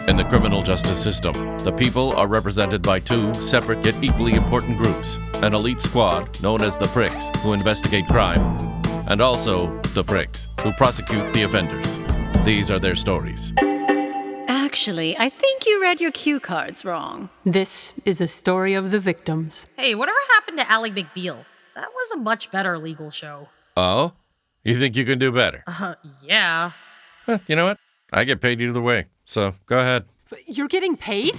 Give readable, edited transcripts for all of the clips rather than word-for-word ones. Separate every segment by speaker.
Speaker 1: In the criminal justice system, the people are represented by two separate yet equally important groups. An elite squad, known as the Pricks, who investigate crime, and also the Pricks, who prosecute the offenders. These are their stories.
Speaker 2: Actually, I think you read your cue cards wrong.
Speaker 3: This is a story of the victims.
Speaker 4: Hey, whatever happened to Ally McBeal? That was a much better legal show.
Speaker 1: Oh? You think you can do better?
Speaker 4: Yeah.
Speaker 1: You know what? I get paid either way, so go ahead.
Speaker 3: But you're getting paid?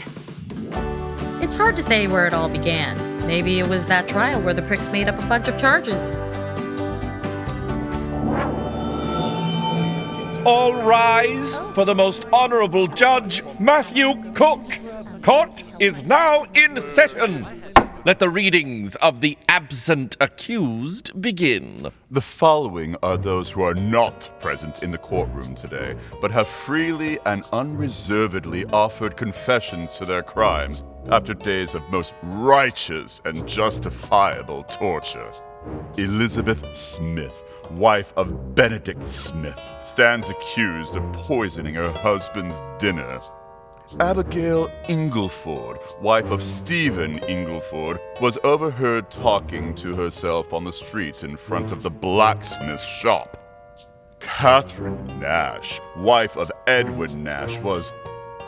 Speaker 4: It's hard to say where it all began. Maybe it was that trial where the Pricks made up a bunch of charges.
Speaker 5: All rise for the most honorable judge, Matthew Cooke. Court is now in session. Let the readings of the absent accused begin.
Speaker 6: The following are those who are not present in the courtroom today, but have freely and unreservedly offered confessions to their crimes after days of most righteous and justifiable torture. Elizabeth Smith, wife of Benedict Smith, stands accused of poisoning her husband's dinner. Abigail Ingleford, wife of Stephen Ingleford, was overheard talking to herself on the street in front of the blacksmith's shop. Catherine Nash, wife of Edward Nash, was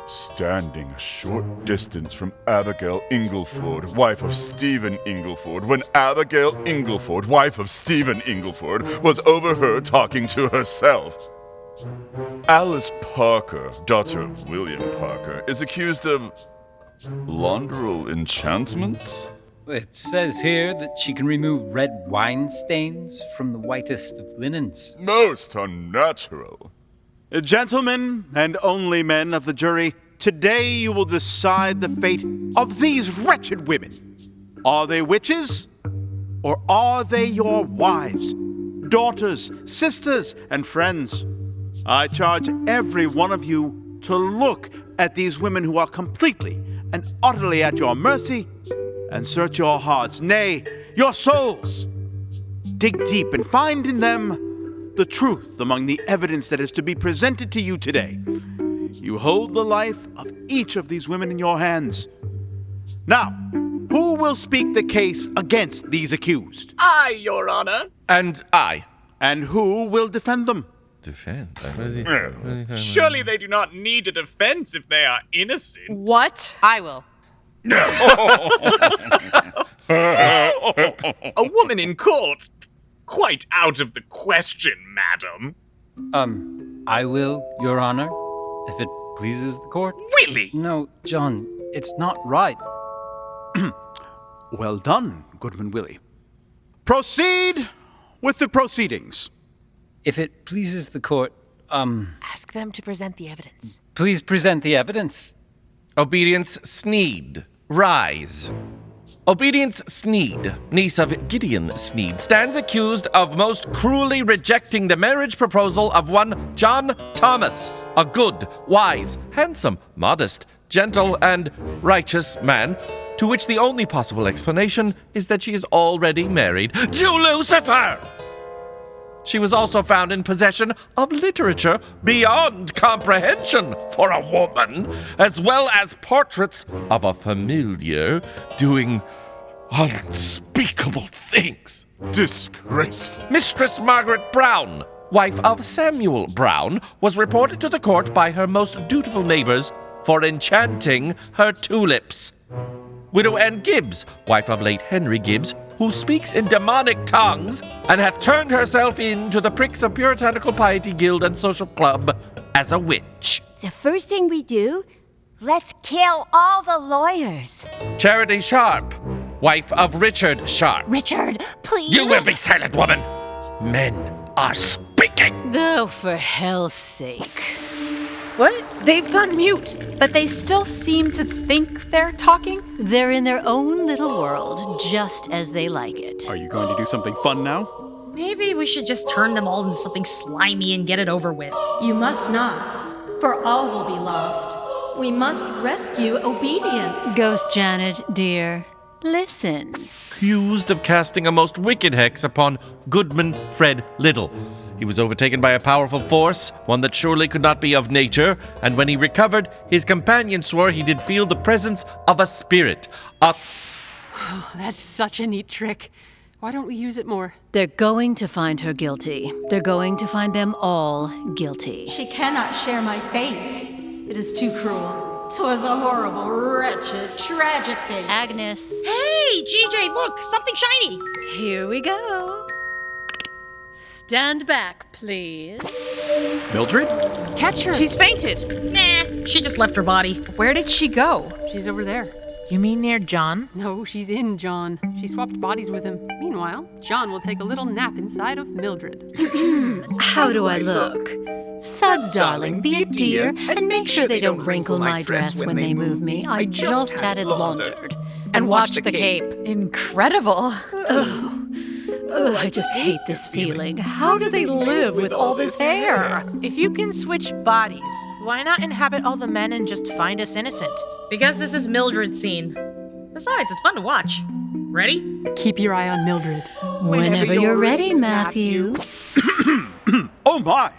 Speaker 6: standing a short distance from Abigail Ingleford, wife of Stephen Ingleford, when Abigail Ingleford, wife of Stephen Ingleford, was overheard talking to herself. Alice Parker, daughter of William Parker, is accused of laundral enchantment?
Speaker 7: It says here that she can remove red wine stains from the whitest of linens.
Speaker 6: Most unnatural.
Speaker 8: Gentlemen and only men of the jury, today you will decide the fate of these wretched women. Are they witches? Or are they your wives, daughters, sisters, and friends? I charge every one of you to look at these women who are completely and utterly at your mercy and search your hearts, nay, your souls. Dig deep and find in them the truth among the evidence that is to be presented to you today. You hold the life of each of these women in your hands. Now, who will speak the case against these accused?
Speaker 9: I, Your Honor.
Speaker 1: And I.
Speaker 8: And who will defend them?
Speaker 1: Defend?
Speaker 9: Surely they do not need a defense if they are innocent.
Speaker 3: What? I will.
Speaker 9: A woman in court? Quite out of the question, madam.
Speaker 7: I will, Your Honor, if it pleases the court.
Speaker 9: Willy!
Speaker 7: No, John, it's not right.
Speaker 8: Well done, Goodman Willy. Proceed with the proceedings.
Speaker 7: If it pleases the court,
Speaker 3: Ask them to present the evidence.
Speaker 7: please present the evidence.
Speaker 1: Obedience Snead. Rise. Obedience Snead, niece of Gideon Snead, stands accused of most cruelly rejecting the marriage proposal of one John Thomas, a good, wise, handsome, modest, gentle, and righteous man, to which the only possible explanation is that she is already married to Lucifer. She was also found in possession of literature beyond comprehension for a woman, as well as portraits of a familiar doing unspeakable things.
Speaker 6: Disgraceful.
Speaker 1: Mistress Margaret Brown, wife of Samuel Brown, was reported to the court by her most dutiful neighbors for enchanting her tulips. Widow Ann Gibbs, wife of late Henry Gibbs, who speaks in demonic tongues and hath turned herself in to the Pricks of Puritanical Piety Guild and Social Club as a witch.
Speaker 10: The first thing we do, let's kill all the lawyers.
Speaker 1: Charity Sharp, wife of Richard Sharp.
Speaker 10: Richard, please.
Speaker 1: You will be silent, woman. Men are speaking.
Speaker 2: Oh, for hell's sake. What? They've gone mute, but they still seem to think they're talking? They're in their own little world, just as they like it.
Speaker 8: Are you going to do something fun now?
Speaker 4: Maybe we should just turn them all into something slimy and get it over with.
Speaker 11: You must not. for all will be lost. We must rescue obedience.
Speaker 2: Ghost Janet, dear, listen.
Speaker 1: Accused of casting a most wicked hex upon Goodman Fred Little. He was overtaken by a powerful force, one that surely could not be of nature, and when he recovered, his companion swore he did feel the presence of a spirit.
Speaker 3: Oh, that's such a neat trick. Why don't we use it more?
Speaker 2: They're going to find her guilty. They're going to find them all guilty.
Speaker 11: She cannot share my fate. It is too cruel. 'Twas a horrible, wretched, tragic fate.
Speaker 2: Agnes.
Speaker 4: Hey, GJ, look, something shiny.
Speaker 2: Here we go. Stand back, please.
Speaker 8: Mildred?
Speaker 3: Catch her.
Speaker 4: She's fainted. Nah, she just left her body. Where did she go?
Speaker 3: She's over there.
Speaker 12: You mean near John?
Speaker 3: No, she's in John. She swapped bodies with him. Meanwhile, John will take a little nap inside of Mildred.
Speaker 2: How do I look? Suds, darling, be a dear and make sure they don't wrinkle my dress when they move me. I just had it laundered.
Speaker 4: And watch the cape. Incredible.
Speaker 2: Oh, I just hate this feeling. How do they live with all this hair?
Speaker 12: If you can switch bodies, why not inhabit all the men and just find us innocent?
Speaker 4: Because this is Mildred's scene. Besides, it's fun to watch. Ready?
Speaker 3: Keep your eye on Mildred.
Speaker 2: Whenever you're ready, Matthew.
Speaker 8: Oh my!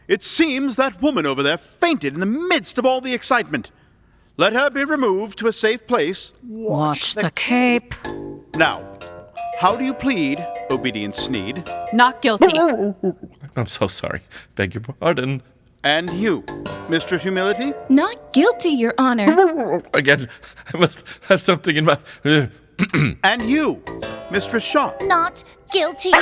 Speaker 8: It seems that woman over there fainted in the midst of all the excitement. Let her be removed to a safe place.
Speaker 2: Watch the cape.
Speaker 8: Now, how do you plead, Obedience Snead?
Speaker 3: Not guilty.
Speaker 1: I'm so sorry. Beg your pardon.
Speaker 8: And you, Mistress Humility?
Speaker 11: Not guilty, Your Honor.
Speaker 1: Again, I must have something in my...
Speaker 8: And you, Mistress Shaw?
Speaker 10: Not guilty.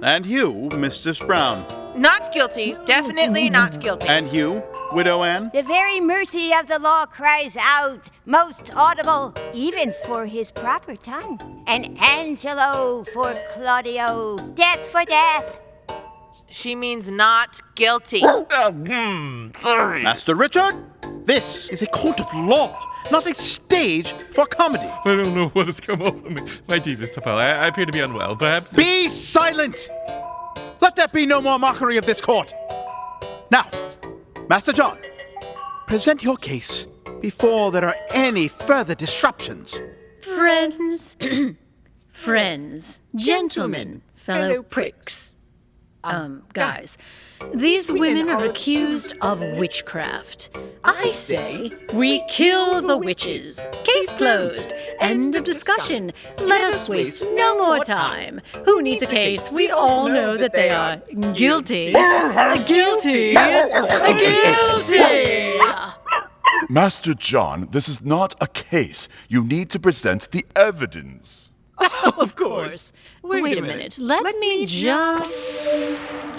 Speaker 8: And you, Mistress Brown?
Speaker 12: Not guilty. Definitely not guilty.
Speaker 8: And you, Widow Anne?
Speaker 10: The very mercy of the law cries out, most audible, even for his proper tongue. And Angelo for Claudio, death for death.
Speaker 12: She means not guilty.
Speaker 8: Sorry. Master Richard, this is a court of law, not a stage for comedy.
Speaker 1: I don't know what has come over me. My teeth is so foul. I appear to be unwell. Perhaps...
Speaker 8: Be silent! Let there be no more mockery of this court. Now, Master John, present your case before there are any further disruptions.
Speaker 2: Friends, friends, gentlemen, fellow pricks. Guys, these women are accused of witchcraft. I say we kill the witches. Case closed. End of discussion. Let us waste no more time. Who needs a case? We all know that they are guilty. Guilty. Guilty.
Speaker 6: Master John, this is not a case. You need to present the evidence.
Speaker 2: Of course. Wait a minute. Let me just...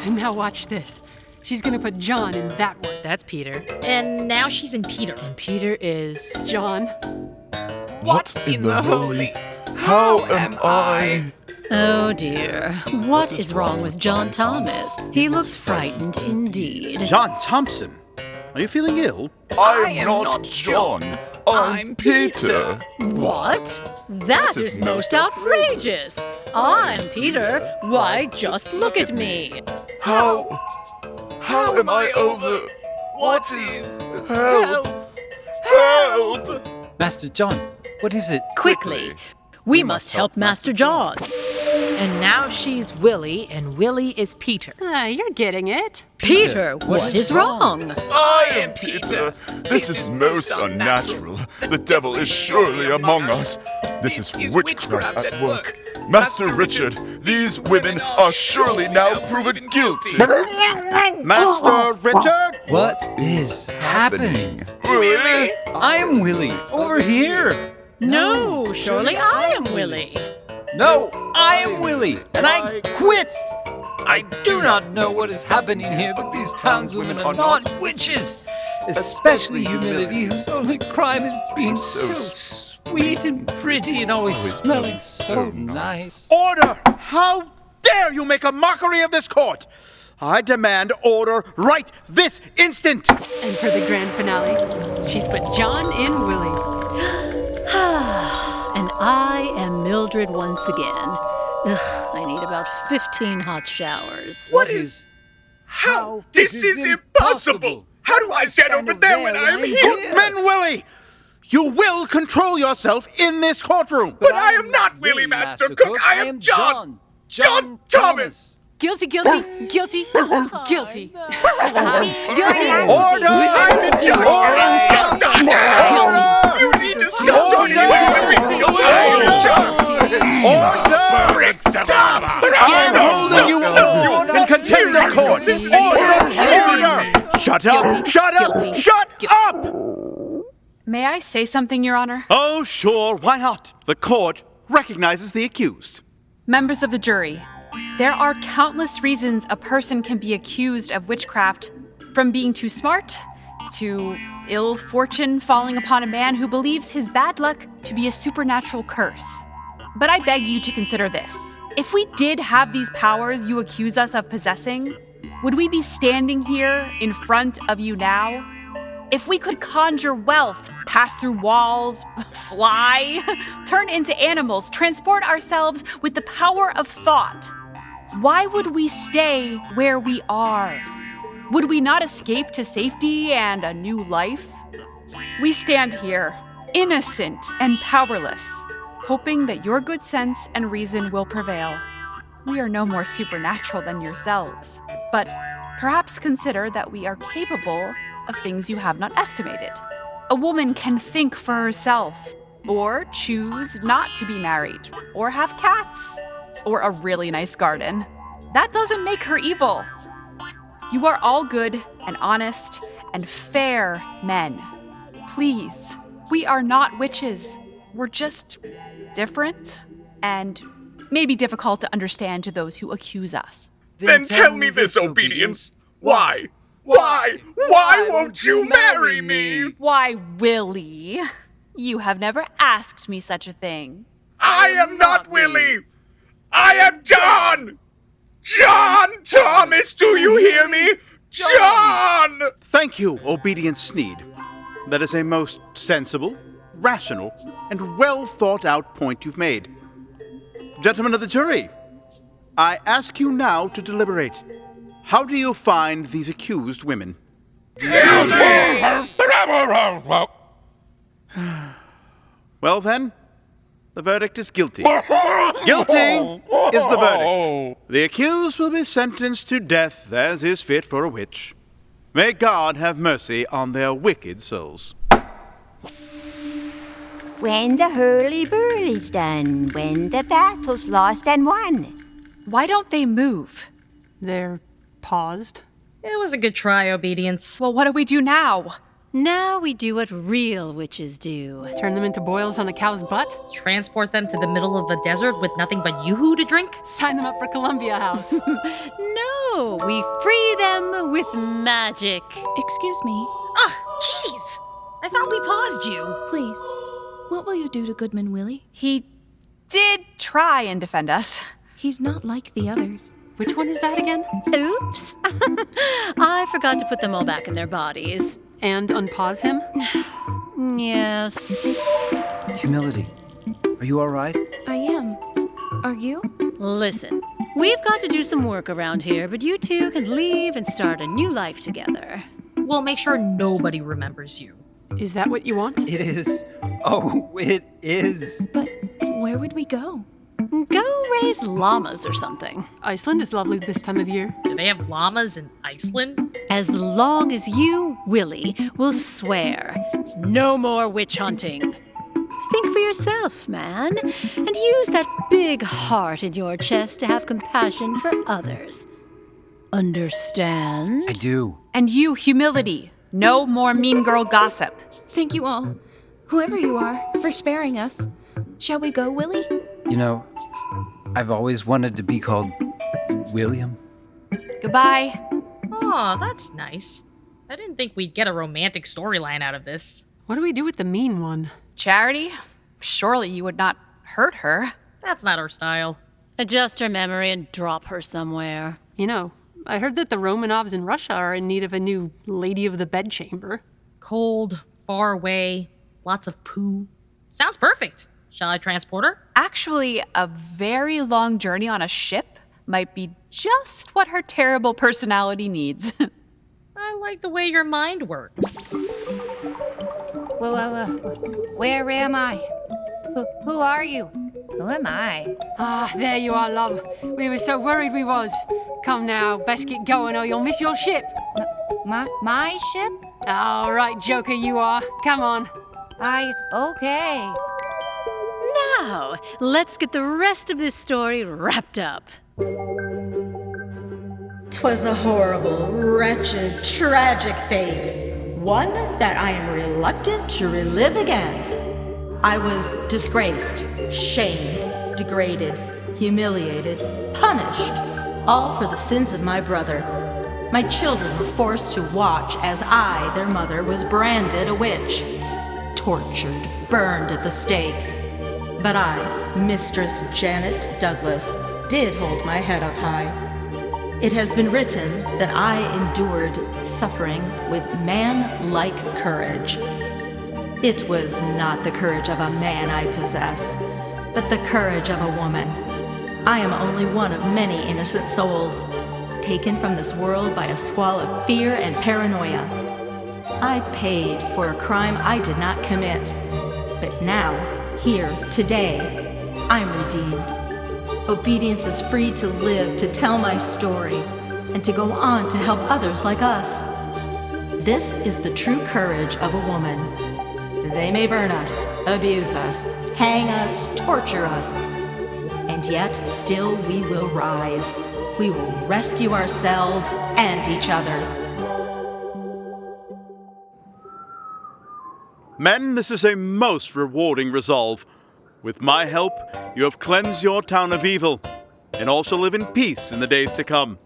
Speaker 3: Now watch this. She's gonna put John in that one.
Speaker 12: That's Peter.
Speaker 4: And now she's in Peter.
Speaker 12: And Peter is...
Speaker 3: John.
Speaker 6: What in the holy... How am I...
Speaker 2: Oh dear. What is wrong with John Thomas? He looks frightened indeed.
Speaker 8: John Thompson? Are you feeling ill?
Speaker 6: I am not John. I'm Peter.
Speaker 2: What? That is most outrageous. I'm Peter. Why, just look at me.
Speaker 6: How am I over... What is... Help! Help!
Speaker 7: Master John, what is it?
Speaker 2: Quickly. We must help Master John.
Speaker 12: And now she's Willy, and Willy is Peter.
Speaker 3: You're getting it.
Speaker 2: Peter, what is wrong?
Speaker 6: I am Peter. This is most unnatural. The devil is surely among us. This is witchcraft at work. Master Richard, these women are surely now proven guilty.
Speaker 8: Master Richard?
Speaker 7: What is happening?
Speaker 6: Willy?
Speaker 7: I'm Willy, over here.
Speaker 2: No, surely I am Willy.
Speaker 7: No, I am Willy, and I quit. I do not know what is happening here, but these townswomen are not witches. Especially Humility, whose only crime is being so sweet and pretty and always smelling so nice.
Speaker 8: Order! How dare you make a mockery of this court? I demand order right this instant!
Speaker 3: And for the grand finale, she's put John in Willy.
Speaker 2: And I am Mildred once again. I need about 15 hot showers.
Speaker 9: What is... How? This is impossible! How do I stand over there when I'm here?
Speaker 8: Goodman Willy! You will control yourself in this courtroom.
Speaker 9: But I am not Willy, Master Cooke. I am John. John Thomas.
Speaker 3: Guilty, guilty, guilty, guilty. Guilty.
Speaker 8: Order!
Speaker 9: I'm in charge. Stop that. You need to stop talking to me. I'm in charge.
Speaker 8: Order!
Speaker 9: Stop!
Speaker 8: I'm holding you all in contempt of court. Order! Shut up! Shut up! Shut up!
Speaker 13: May I say something, Your Honor?
Speaker 8: Oh, sure. Why not? The court recognizes the accused.
Speaker 13: Members of the jury, there are countless reasons a person can be accused of witchcraft, from being too smart, to ill fortune falling upon a man who believes his bad luck to be a supernatural curse. But I beg you to consider this. If we did have these powers you accuse us of possessing, would we be standing here in front of you now? If we could conjure wealth, pass through walls, fly, turn into animals, transport ourselves with the power of thought, why would we stay where we are? Would we not escape to safety and a new life? We stand here, innocent and powerless, hoping that your good sense and reason will prevail. We are no more supernatural than yourselves, but perhaps consider that we are capable of things you have not estimated. A woman can think for herself, or choose not to be married, or have cats, or a really nice garden. That doesn't make her evil. You are all good and honest and fair men. Please, we are not witches. We're just different and maybe difficult to understand to those who accuse us.
Speaker 9: Then tell me this, obedience. Why? Why won't you marry me?
Speaker 13: Why, Willy, you have never asked me such a thing.
Speaker 9: I am not Willy. I am John. John Thomas, do you hear me? John!
Speaker 8: Thank you, obedient Snead. That is a most sensible, rational, and well thought out point you've made. Gentlemen of the jury, I ask you now to deliberate. How do you find these accused women? Well then, the verdict is guilty. Guilty is the verdict. The accused will be sentenced to death as is fit for a witch. May God have mercy on their wicked souls.
Speaker 10: When the hurly-burly's done, when the battle's lost and won.
Speaker 13: Why don't they move?
Speaker 3: They're paused.
Speaker 4: It was a good try, obedience.
Speaker 13: Well, what do we do now?
Speaker 2: Now we do what real witches do.
Speaker 3: Turn them into boils on a cow's butt?
Speaker 4: Transport them to the middle of the desert with nothing but yoo-hoo to drink?
Speaker 3: Sign them up for Columbia House.
Speaker 2: No, we free them with magic.
Speaker 14: Excuse me.
Speaker 4: Jeez! I thought we paused you.
Speaker 14: Please, what will you do to Goodman Willy?
Speaker 13: He did try and defend us.
Speaker 14: He's not like the others.
Speaker 3: Which one is that again?
Speaker 2: Oops. I forgot to put them all back in their bodies.
Speaker 3: And unpause him?
Speaker 2: Yes.
Speaker 7: Humility. Are you all right?
Speaker 14: I am. Are you?
Speaker 2: Listen, we've got to do some work around here, but you two can leave and start a new life together.
Speaker 4: We'll make sure nobody remembers you.
Speaker 3: Is that what you want?
Speaker 7: It is. Oh, it is.
Speaker 14: But where would we go?
Speaker 2: Go raise llamas or something.
Speaker 3: Iceland is lovely this time of year.
Speaker 4: Do they have llamas in Iceland?
Speaker 2: As long as you, Willy, will swear no more witch hunting. Think for yourself, man, and use that big heart in your chest to have compassion for others. Understand?
Speaker 7: I do.
Speaker 13: And you, humility. No more mean girl gossip.
Speaker 14: Thank you all, whoever you are, for sparing us. Shall we go, Willy?
Speaker 7: You know, I've always wanted to be called William.
Speaker 13: Goodbye.
Speaker 4: Oh, that's nice. I didn't think we'd get a romantic storyline out of this.
Speaker 3: What do we do with the mean one?
Speaker 13: Charity? Surely you would not hurt her.
Speaker 4: That's not our style.
Speaker 2: Adjust her memory and drop her somewhere.
Speaker 3: You know, I heard that the Romanovs in Russia are in need of a new lady of the bedchamber.
Speaker 4: Cold, far away, lots of poo. Sounds perfect. Shall I transport her?
Speaker 13: Actually, a very long journey on a ship might be just what her terrible personality needs.
Speaker 4: I like the way your mind works.
Speaker 10: Well, where am I? Who are you? Who am I?
Speaker 3: Ah, there you are, love. We were so worried we was. Come now, best get going or you'll miss your ship.
Speaker 10: My ship?
Speaker 3: All right, Joker, you are. Come on.
Speaker 10: Okay.
Speaker 2: Now, let's get the rest of this story wrapped up.
Speaker 11: 'Twas a horrible, wretched, tragic fate. One that I am reluctant to relive again. I was disgraced, shamed, degraded, humiliated, punished, all for the sins of my brother. My children were forced to watch as I, their mother, was branded a witch, tortured, burned at the stake. But I, Mistress Janet Douglas, did hold my head up high. It has been written that I endured suffering with man-like courage. It was not the courage of a man I possess, but the courage of a woman. I am only one of many innocent souls, taken from this world by a squall of fear and paranoia. I paid for a crime I did not commit, but now, here, today, I'm redeemed. Obedience is free to live, to tell my story, and to go on to help others like us. This is the true courage of a woman. They may burn us, abuse us, hang us, torture us, and yet still we will rise. We will rescue ourselves and each other.
Speaker 8: Men, this is a most rewarding resolve. With my help, you have cleansed your town of evil, and all shall live in peace in the days to come.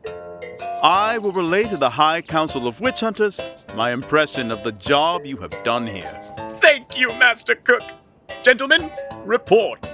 Speaker 8: I will relay to the High Council of Witch Hunters my impression of the job you have done here.
Speaker 9: Thank you, Master Cooke. Gentlemen, report.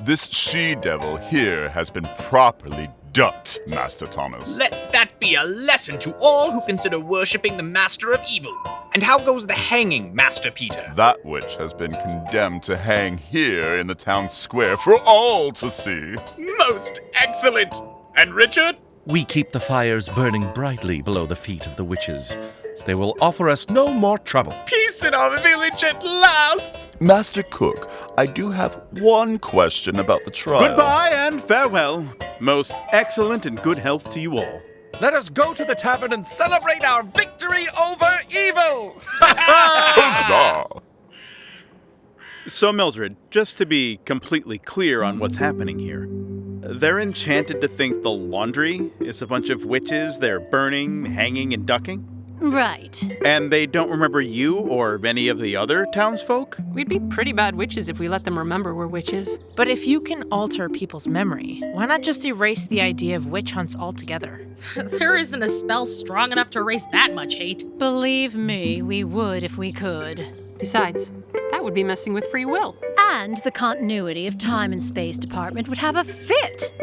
Speaker 6: This she-devil here has been properly ducked, Master Thomas.
Speaker 15: Let that be a lesson to all who consider worshipping the Master of Evil. And how goes the hanging, Master Peter?
Speaker 6: That witch has been condemned to hang here in the town square for all to see.
Speaker 9: Most excellent. And Richard?
Speaker 1: We keep the fires burning brightly below the feet of the witches. They will offer us no more trouble.
Speaker 9: Peace in our village at last!
Speaker 6: Master Cooke, I do have one question about the trial.
Speaker 8: Goodbye and farewell. Most excellent and good health to you all.
Speaker 1: Let us go to the tavern and celebrate our victory over evil!
Speaker 6: Huzzah!
Speaker 8: So, Mildred, just to be completely clear on what's happening here, they're enchanted to think the laundry is a bunch of witches they're burning, hanging, and ducking?
Speaker 2: Right.
Speaker 8: And they don't remember you or any of the other townsfolk?
Speaker 3: We'd be pretty bad witches if we let them remember we're witches.
Speaker 12: But if you can alter people's memory, why not just erase the idea of witch hunts altogether?
Speaker 4: There isn't a spell strong enough to erase that much hate.
Speaker 2: Believe me, we would if we could.
Speaker 3: Besides, that would be messing with free will.
Speaker 2: And the continuity of time and space department would have a fit.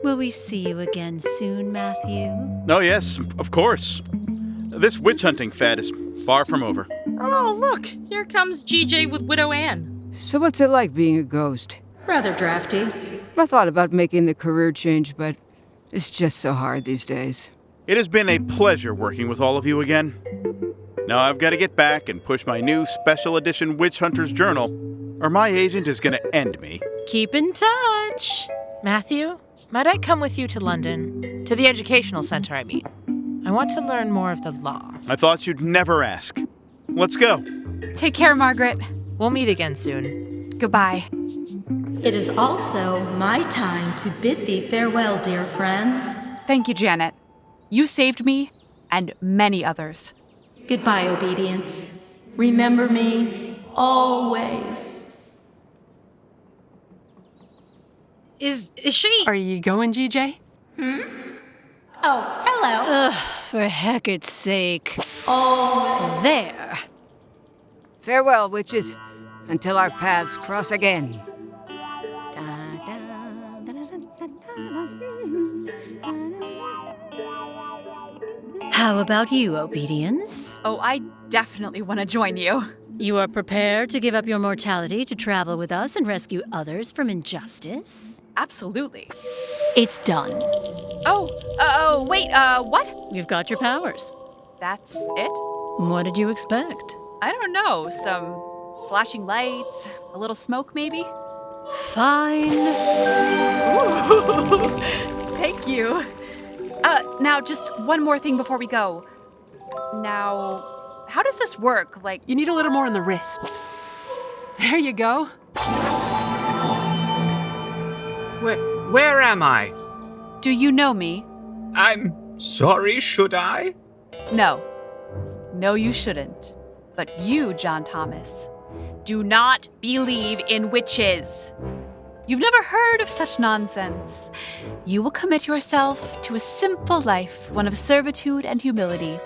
Speaker 2: Will we see you again soon, Matthew?
Speaker 8: Oh, yes, of course. This witch hunting fad is far from over.
Speaker 4: Oh, look, here comes GJ with Widow Anne.
Speaker 16: So what's it like being a ghost?
Speaker 11: Rather drafty.
Speaker 16: I thought about making the career change, but it's just so hard these days.
Speaker 8: It has been a pleasure working with all of you again. Now I've got to get back and push my new special edition Witch Hunter's Journal, or my agent is going to end me.
Speaker 2: Keep in touch.
Speaker 12: Matthew, might I come with you to London? To the educational center, I mean. I want to learn more of the law.
Speaker 8: I thought you'd never ask. Let's go.
Speaker 13: Take care, Margaret.
Speaker 12: We'll meet again soon.
Speaker 13: Goodbye.
Speaker 11: It is also my time to bid thee farewell, dear friends.
Speaker 13: Thank you, Janet. You saved me and many others.
Speaker 11: Goodbye, Obedience. Remember me always.
Speaker 4: Is she?
Speaker 3: Are you going, GJ?
Speaker 11: Oh, hello.
Speaker 2: Ugh, for Hecat's sake.
Speaker 11: Oh,
Speaker 2: there.
Speaker 16: Farewell, witches, until our paths cross again.
Speaker 2: How about you, Obedience?
Speaker 13: Oh, I definitely want to join you.
Speaker 2: You are prepared to give up your mortality to travel with us and rescue others from injustice?
Speaker 13: Absolutely.
Speaker 2: It's done.
Speaker 13: Wait, what?
Speaker 2: You've got your powers.
Speaker 13: That's it?
Speaker 2: What did you expect?
Speaker 13: I don't know. Some flashing lights, a little smoke maybe?
Speaker 2: Fine.
Speaker 13: Ooh. Thank you. Now just one more thing before we go. Now, how does this work? Like,
Speaker 3: you need a little more on the wrist. There you go.
Speaker 15: Where am I?
Speaker 13: Do you know me?
Speaker 15: I'm sorry, should I?
Speaker 13: No. No, you shouldn't. But you, John Thomas, do not believe in witches. You've never heard of such nonsense. You will commit yourself to a simple life, one of servitude and humility.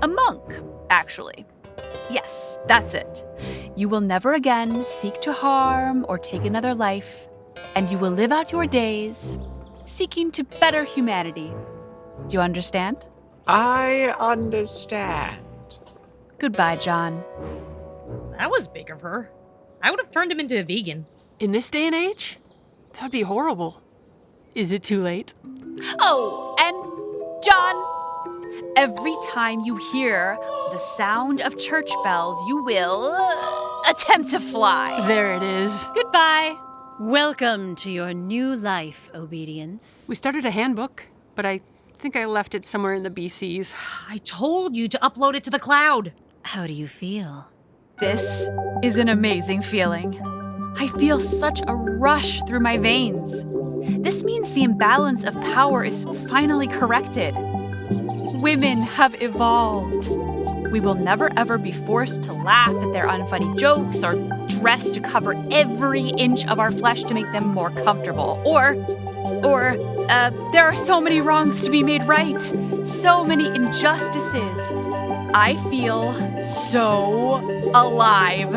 Speaker 13: A monk, actually. Yes, that's it. You will never again seek to harm or take another life, and you will live out your days seeking to better humanity. Do you understand?
Speaker 15: I understand.
Speaker 13: Goodbye, John.
Speaker 4: That was big of her. I would have turned him into a vegan.
Speaker 3: In this day and age? That would be horrible. Is it too late?
Speaker 13: Oh, and John, every time you hear the sound of church bells, you will attempt to fly.
Speaker 3: There it is.
Speaker 13: Goodbye.
Speaker 2: Welcome to your new life, Obedience.
Speaker 3: We started a handbook, but I think I left it somewhere in the BCs.
Speaker 4: I told you to upload it to the cloud.
Speaker 2: How do you feel?
Speaker 13: This is an amazing feeling. I feel such a rush through my veins. This means the imbalance of power is finally corrected. Women have evolved. We will never ever be forced to laugh at their unfunny jokes or dress to cover every inch of our flesh to make them more comfortable. Or there are so many wrongs to be made right. So many injustices. I feel so alive.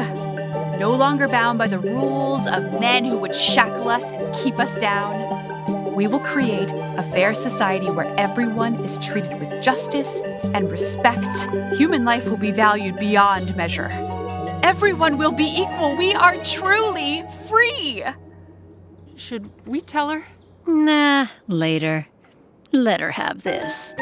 Speaker 13: No longer bound by the rules of men who would shackle us and keep us down. We will create a fair society where everyone is treated with justice and respect. Human life will be valued beyond measure. Everyone will be equal. We are truly free.
Speaker 3: Should we tell her?
Speaker 2: Nah, later. Let her have this.